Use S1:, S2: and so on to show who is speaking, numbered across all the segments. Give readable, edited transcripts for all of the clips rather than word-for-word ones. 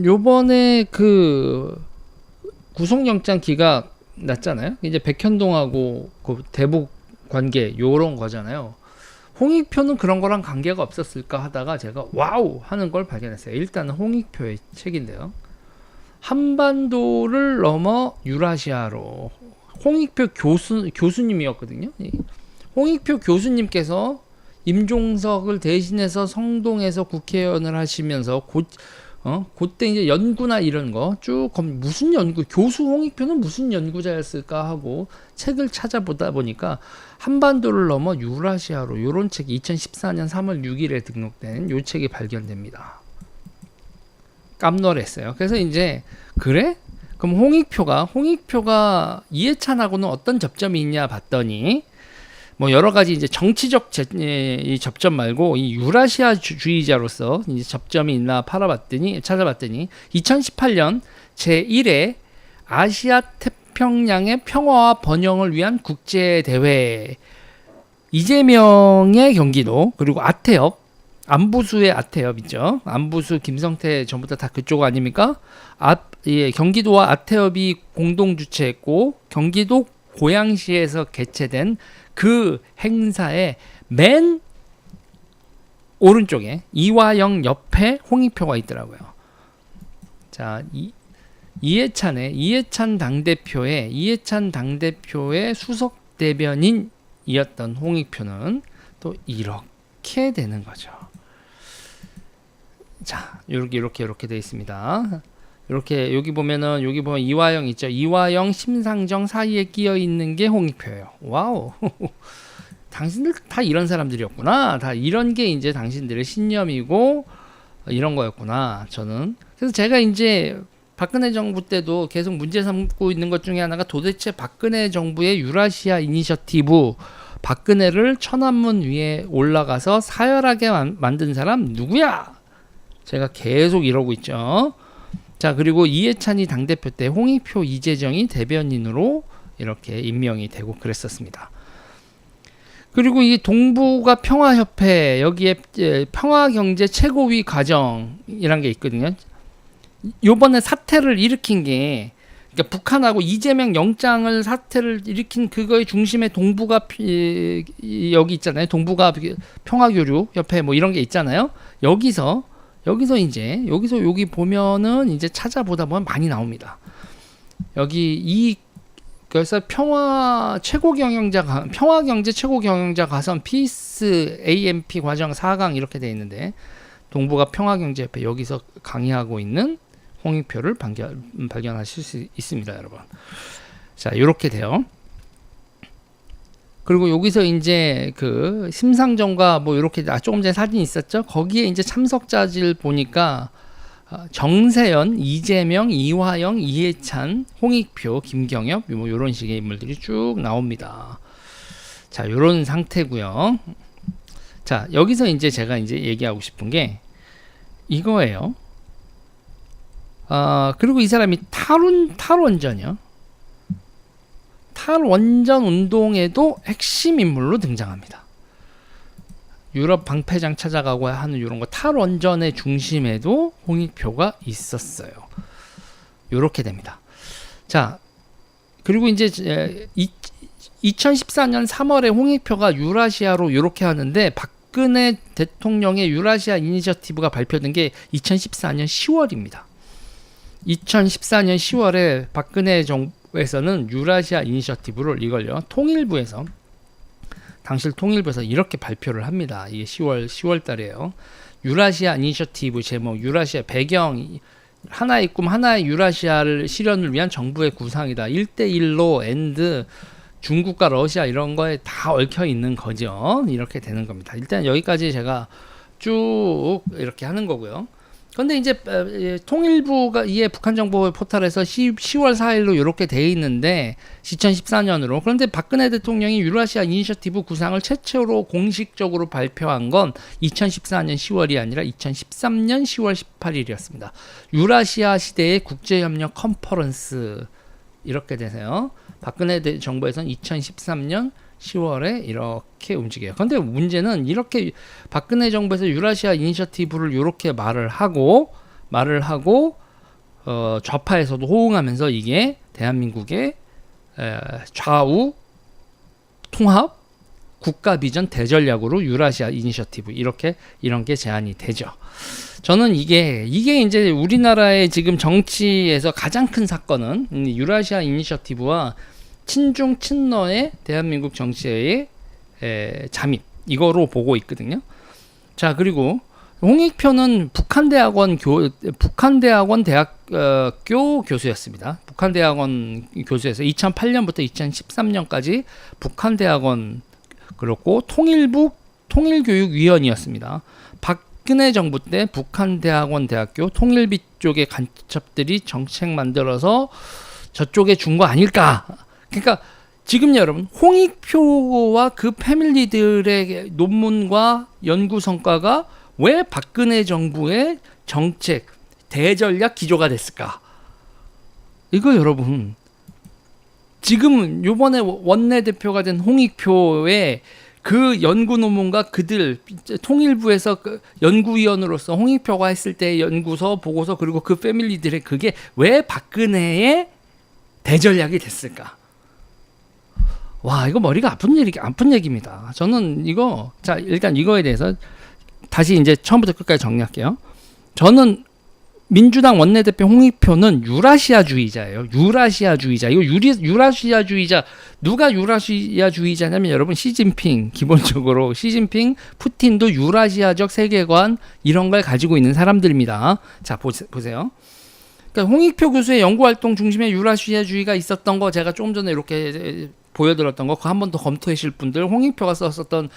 S1: 요번에 그 구속영장 기각 났잖아요. 이제 백현동하고 그 대북 관계 요런 거잖아요. 홍익표는 그런 거랑 관계가 없었을까 하다가 제가 와우 하는 걸 발견했어요. 일단은 홍익표의 책인데요. 한반도를 넘어 유라시아로. 홍익표 교수님이었거든요. 홍익표 교수님께서 임종석을 대신해서 성동에서 국회의원을 하시면서 그때 이제 연구나 이런 거 쭉 무슨 연구, 교수 홍익표는 무슨 연구자였을까 하고 책을 찾아보다 보니까 한반도를 넘어 유라시아로 요런 책이 2014년 3월 6일에 등록된 요 책이 발견됩니다. 깜놀했어요. 그래서 이제 그래? 그럼 홍익표가 이해찬하고는 어떤 접점이 있냐 봤더니 뭐 여러 가지 이제 정치적 이 접점 말고 이 유라시아 주의자로서 이제 접점이 있나 찾아봤더니 2018년 제1회 아시아 태평양의 평화와 번영을 위한 국제 대회 이재명의 경기도 그리고 아태협 안보수의 아태협 있죠. 안보수 김성태 전부 다 그쪽 아닙니까? 경기도와 아태협이 공동 주최했고 경기도 고양시에서 개최된 그 행사의 맨 오른쪽에 이화영 옆에 홍익표가 있더라고요. 자, 이해찬 당대표의 수석 대변인이었던 홍익표는 또 이렇게 되는 거죠. 자, 이렇게 돼 있습니다. 여기 보면 이화영 있죠. 이화영, 심상정 사이에 끼어 있는 게 홍익표예요. 와우. 당신들 다 이런 사람들이었구나. 다 이런 게 이제 당신들의 신념이고 이런 거였구나. 저는. 그래서 제가 이제 박근혜 정부 때도 계속 문제 삼고 있는 것 중에 하나가 도대체 박근혜 정부의 유라시아 이니셔티브 박근혜를 천안문 위에 올라가서 사열하게 만든 사람 누구야? 제가 계속 이러고 있죠. 자, 그리고 이해찬이 당대표 때 홍익표, 이재정이 대변인으로 이렇게 임명이 되고 그랬었습니다. 그리고 이 동북아 평화협회 여기에 평화경제 최고위 과정이란 게 있거든요. 요번에 사태를 일으킨 게 그러니까 북한하고 이재명 영장을 사태를 일으킨 그거의 중심에 동북아 여기 있잖아요. 동북아 평화교류 협회 뭐 이런 게 있잖아요. 여기서 여기 보면은 이제 찾아보다 보면 많이 나옵니다. 그래서 평화경제 최고 경영자 가선 피스 AMP 과정 4강 이렇게 돼 있는데 동북아 평화경제협회 여기서 강의하고 있는 홍익표를 발견하실 수 있습니다, 여러분. 자, 이렇게 돼요. 그리고 여기서 이제 그 심상정과 뭐 이렇게 조금 전에 사진 있었죠. 거기에 이제 참석자들 보니까 정세현, 이재명, 이화영, 이해찬, 홍익표, 김경엽 뭐 이런 식의 인물들이 쭉 나옵니다. 자, 이런 상태고요. 자, 여기서 이제 제가 이제 얘기하고 싶은 게 이거예요. 그리고 이 사람이 탈원전이요. 탈원전 운동에도 핵심 인물로 등장합니다. 유럽 방패장 찾아가고 하는 이런 거 탈원전의 중심에도 홍익표가 있었어요. 이렇게 됩니다. 자, 그리고 이제 2014년 3월에 홍익표가 유라시아로 이렇게 하는데 박근혜 대통령의 유라시아 이니셔티브가 발표된 게 2014년 10월입니다. 2014년 10월에 박근혜 정부에서는 유라시아 이니셔티브를 이걸요 통일부에서 이렇게 발표를 합니다. 이게 10월 달이에요. 유라시아 이니셔티브 제목, 유라시아 배경, 하나의 꿈, 하나의 유라시아를 실현을 위한 정부의 구상이다. 1대1로 엔드 중국과 러시아 이런 거에 다 얽혀 있는 거죠. 이렇게 되는 겁니다. 일단 여기까지 제가 쭉 이렇게 하는 거고요. 근데 이제 통일부가 이에 북한 정보 포털에서 10월 4일로 이렇게 돼 있는데 2014년으로 그런데 박근혜 대통령이 유라시아 이니셔티브 구상을 최초로 공식적으로 발표한 건 2014년 10월이 아니라 2013년 10월 18일이었습니다. 유라시아 시대의 국제협력 컨퍼런스 이렇게 되세요. 박근혜 정부에서는 2013년 10월에 이렇게 움직여요. 근데 문제는 이렇게 박근혜 정부에서 유라시아 이니셔티브를 이렇게 말을 하고 좌파에서도 호응하면서 이게 대한민국의 좌우 통합 국가 비전 대전략으로 유라시아 이니셔티브 이런 게 제안이 되죠. 저는 이게 이제 우리나라의 지금 정치에서 가장 큰 사건은 유라시아 이니셔티브와 친중 친러의 대한민국 정치의 잠입 이거로 보고 있거든요. 자, 그리고 홍익표는 북한대학원 대학교 교수였습니다. 북한대학원 교수에서 2008년부터 2013년까지 북한대학원 그렇고 통일교육위원이었습니다. 박근혜 정부 때 북한대학원 대학교 통일비 쪽의 간첩들이 정책 만들어서 저쪽에 준 거 아닐까. 그러니까 지금 여러분 홍익표와 그 패밀리들의 논문과 연구 성과가 왜 박근혜 정부의 정책 대전략 기조가 됐을까? 이거 여러분 지금 요번에 원내대표가 된 홍익표의 그 연구 논문과 그들 통일부에서 그 연구위원으로서 홍익표가 했을 때 연구서 보고서 그리고 그 패밀리들의 그게 왜 박근혜의 대전략이 됐을까? 와, 이거 머리가 아픈 얘기입니다. 저는 자, 일단 이거에 대해서 다시 이제 처음부터 끝까지 정리할게요. 저는 민주당 원내대표 홍익표는 유라시아주의자예요. 유라시아주의자. 이거 유라시아주의자. 누가 유라시아주의자냐면 여러분 시진핑, 기본적으로 시진핑, 푸틴도 유라시아적 세계관 이런 걸 가지고 있는 사람들입니다. 자, 보세요. 그러니까 홍익표 교수의 연구활동 중심에 유라시아주의가 있었던 거 제가 조금 전에 이렇게 보여드렸던 거 그거 한 번 더 검토하실 분들 홍익표가 썼었던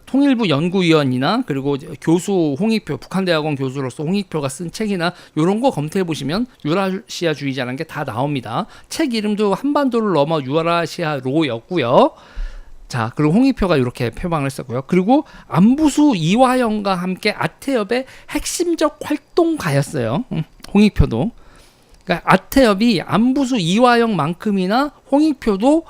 S1: 통일부 연구위원이나 그리고 교수 홍익표 북한대학원 교수로서 홍익표가 쓴 책이나 이런 거 검토해 보시면 유라시아주의자라는 게 다 나옵니다. 책 이름도 한반도를 넘어 유라시아로였고요. 자, 그리고 홍익표가 이렇게 표방을 했었고요. 그리고 안부수 이화영과 함께 아태협의 핵심적 활동가였어요. 홍익표도. 그러니까 아태협이 안부수 이화영만큼이나 홍익표도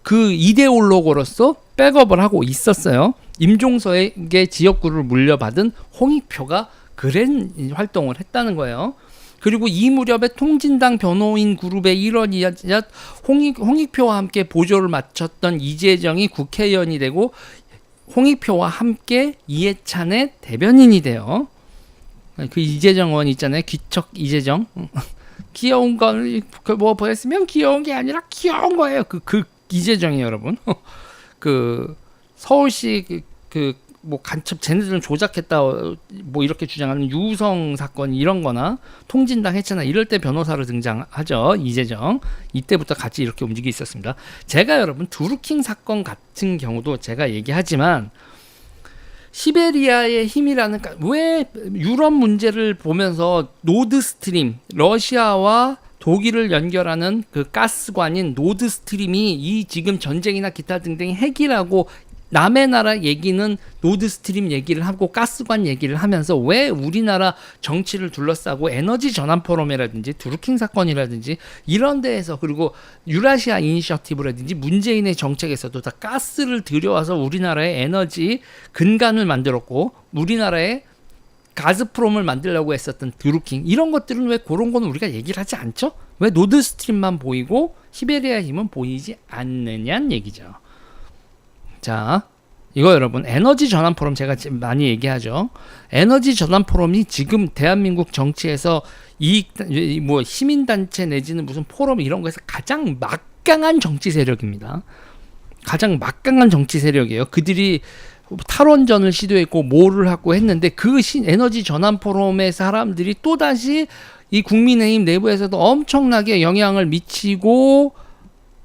S1: 그 이데올로고로서 백업을 하고 있었어요. 임종서에게 지역구를 물려받은 홍익표가 그런 활동을 했다는 거예요. 그리고 이 무렵에 통진당 변호인 그룹의 일원이자 홍익표와 함께 보조를 마쳤던 이재정이 국회의원이 되고 홍익표와 함께 이해찬의 대변인이 돼요. 그 이재정 의원 있잖아요. 귀척 이재정. 귀여운 걸 뭐 보였으면 귀여운 게 아니라 귀여운 거예요. 그 이재정이 여러분. 그 서울시 뭐 간첩 쟤네들은 조작했다 뭐 이렇게 주장하는 유성 사건 이런 거나 통진당 해체나 이럴 때 변호사로 등장하죠. 이재정. 이때부터 같이 이렇게 움직이 있었습니다. 제가 여러분 드루킹 사건 같은 경우도 제가 얘기하지만 시베리아의 힘이라는 왜 유럽 문제를 보면서 노드스트림 러시아와 독일을 연결하는 그 가스관인 노드스트림이 이 지금 전쟁이나 기타 등등의 핵이라고 남의 나라 얘기는 노드스트림 얘기를 하고 가스관 얘기를 하면서 왜 우리나라 정치를 둘러싸고 에너지 전환 포럼이라든지 드루킹 사건이라든지 이런 데에서 그리고 유라시아 이니셔티브라든지 문재인의 정책에서도 다 가스를 들여와서 우리나라의 에너지 근간을 만들었고 우리나라의 가스프롬을 만들려고 했었던 드루킹 이런 것들은 왜 그런 거는 우리가 얘기를 하지 않죠? 왜 노드스트림만 보이고 시베리아 힘은 보이지 않느냐는 얘기죠. 자, 이거 여러분 에너지 전환 포럼 제가 많이 얘기하죠. 에너지 전환 포럼이 지금 대한민국 정치에서 뭐 시민단체 내지는 무슨 포럼 이런 거에서 가장 막강한 정치 세력입니다. 가장 막강한 정치 세력이에요. 그들이 탈원전을 시도했고 뭐를 하고 했는데 그 에너지 전환 포럼의 사람들이 또다시 이 국민의힘 내부에서도 엄청나게 영향을 미치고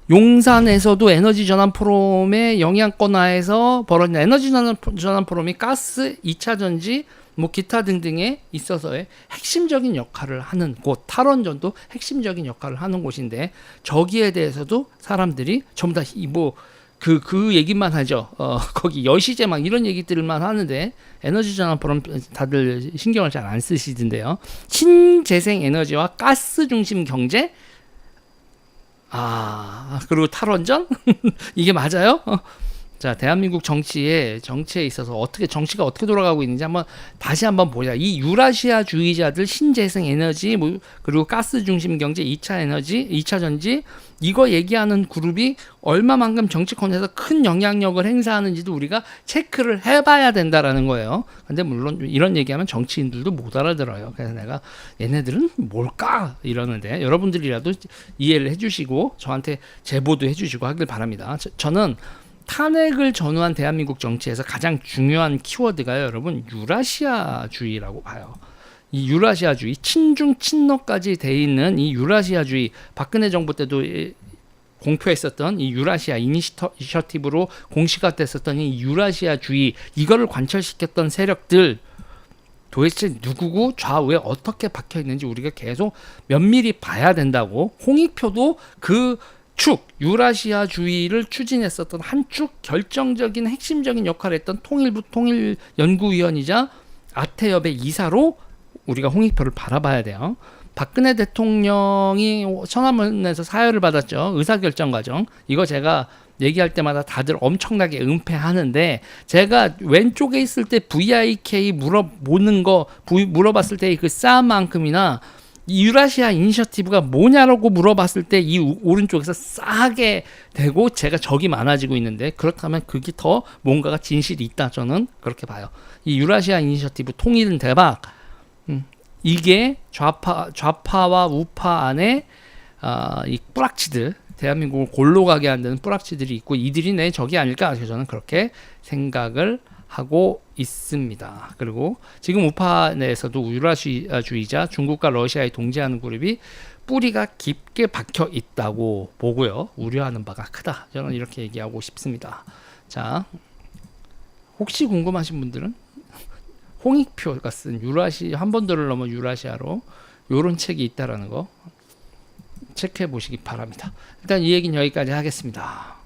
S1: 용산에서도 에너지 전환 포럼의 영향권 하에서 벌어진 에너지 전환 포럼이 가스 2차 전지 뭐 기타 등등에 있어서의 핵심적인 역할을 하는 곳 탈원전도 핵심적인 역할을 하는 곳인데 저기에 대해서도 사람들이 전부 다 뭐 그 얘기만 하죠. 거기 여시제 막 이런 얘기들만 하는데 에너지 전환 포럼 다들 신경을 잘 안 쓰시던데요. 신재생 에너지와 가스 중심 경제 그리고 탈원전? 이게 맞아요? 자, 대한민국 정치에 있어서 정치가 어떻게 돌아가고 있는지 다시 한번 보자. 이 유라시아주의자들 신재생 에너지 그리고 가스 중심 경제 2차 에너지, 2차 전지 이거 얘기하는 그룹이 얼마만큼 정치권에서 큰 영향력을 행사하는지도 우리가 체크를 해봐야 된다라는 거예요. 근데 물론 이런 얘기하면 정치인들도 못 알아들어요. 그래서 내가 얘네들은 뭘까 이러는데 여러분들이라도 이해를 해주시고 저한테 제보도 해주시고 하길 바랍니다. 저는 탄핵을 전후한 대한민국 정치에서 가장 중요한 키워드가요, 여러분, 유라시아주의라고 봐요. 이 유라시아주의, 친중 친러까지 돼 있는 이 유라시아주의, 박근혜 정부 때도 공표했었던 이 유라시아 이니셔티브로 공시가 됐었던 이 유라시아주의, 이거를 관철시켰던 세력들 도대체 누구고 좌우에 어떻게 박혀 있는지 우리가 계속 면밀히 봐야 된다고. 홍익표도 그 유라시아주의를 추진했었던 한 축 결정적인 핵심적인 역할을 했던 통일부 통일연구위원이자 아태협의 이사로 우리가 홍익표를 바라봐야 돼요. 박근혜 대통령이 천안문에서 사열을 받았죠. 의사결정 과정. 이거 제가 얘기할 때마다 다들 엄청나게 은폐하는데, 제가 왼쪽에 있을 때 VIK 물어봤을 때 그 싸움만큼이나 이 유라시아 이니셔티브가 뭐냐라고 물어봤을 때 이 오른쪽에서 싸게 되고 제가 적이 많아지고 있는데, 그렇다면 그게 더 뭔가가 진실이 있다, 저는 그렇게 봐요. 이 유라시아 이니셔티브 통일은 대박. 이게 좌파와 우파 안에 이 뿌락치들, 대한민국을 골로 가게 만드는 뿌락치들이 있고 이들이 내 적이 아닐까, 저는 그렇게 생각을 하고 있습니다. 그리고 지금 우파 내에서도 유라시아주의자, 중국과 러시아에 동지하는 그룹이 뿌리가 깊게 박혀 있다고 보고요. 우려하는 바가 크다. 저는 이렇게 얘기하고 싶습니다. 자, 혹시 궁금하신 분들은 홍익표가 쓴 한 번도를 넘어 유라시아로 요런 책이 있다라는 거 체크해 보시기 바랍니다. 일단 이 얘기는 여기까지 하겠습니다.